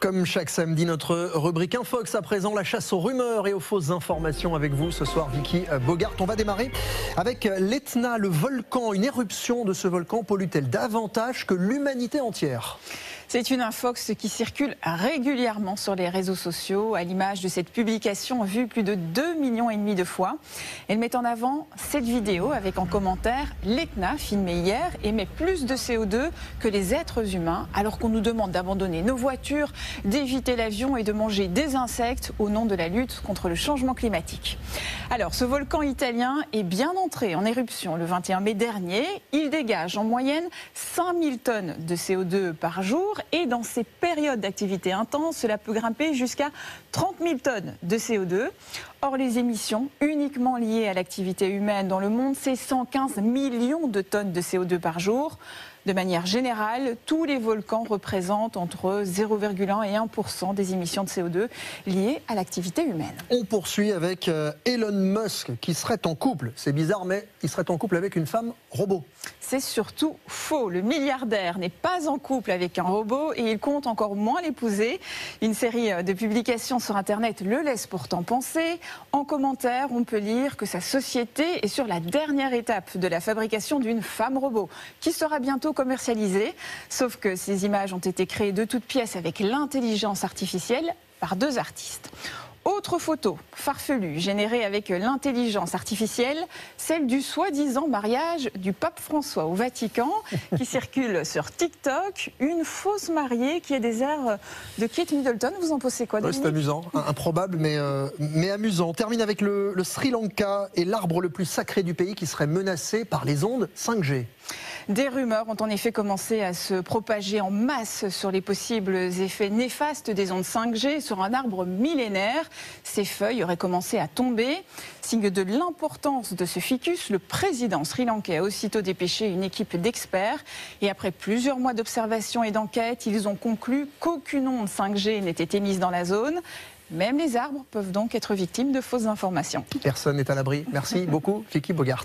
Comme chaque samedi, notre rubrique Infox à présent, la chasse aux rumeurs et aux fausses informations avec vous ce soir, Vicky Bogart. On va démarrer avec l'Etna, le volcan. Une éruption de ce volcan pollue-t-elle davantage que l'humanité entière ? C'est une infox qui circule régulièrement sur les réseaux sociaux, à l'image de cette publication vue plus de 2,5 millions de fois. Elle met en avant cette vidéo avec en commentaire « L'Etna, filmé hier, émet plus de CO2 que les êtres humains, alors qu'on nous demande d'abandonner nos voitures, d'éviter l'avion et de manger des insectes au nom de la lutte contre le changement climatique ». Alors, ce volcan italien est bien entré en éruption le 21 mai dernier. Il dégage en moyenne 5000 tonnes de CO2 par jour. Et dans ces périodes d'activité intense, cela peut grimper jusqu'à 30 000 tonnes de CO2. Or, les émissions uniquement liées à l'activité humaine dans le monde, c'est 115 millions de tonnes de CO2 par jour. De manière générale, tous les volcans représentent entre 0,1 et 1% des émissions de CO2 liées à l'activité humaine. On poursuit avec Elon Musk qui serait en couple. C'est bizarre, mais il serait en couple avec une femme robot. C'est surtout faux. Le milliardaire n'est pas en couple avec un robot et il compte encore moins l'épouser. Une série de publications sur Internet le laisse pourtant penser. En commentaire, on peut lire que sa société est sur la dernière étape de la fabrication d'une femme robot qui sera bientôt commercialisée. Sauf que ces images ont été créées de toutes pièces avec l'intelligence artificielle par 2 artistes. Autre photo farfelue générée avec l'intelligence artificielle, celle du soi-disant mariage du pape François au Vatican qui circule sur TikTok. Une fausse mariée qui a des airs de Kate Middleton. Vous en pensez quoi, Dominique ? C'est amusant, improbable mais amusant. On termine avec le Sri Lanka et l'arbre le plus sacré du pays qui serait menacé par les ondes 5G. Des rumeurs ont en effet commencé à se propager en masse sur les possibles effets néfastes des ondes 5G sur un arbre millénaire. Ces feuilles auraient commencé à tomber. Signe de l'importance de ce ficus, le président sri-lankais a aussitôt dépêché une équipe d'experts. Et après plusieurs mois d'observation et d'enquête, ils ont conclu qu'aucune onde 5G n'était émise dans la zone. Même les arbres peuvent donc être victimes de fausses informations. Personne n'est à l'abri. Merci beaucoup, Vicky Bogart.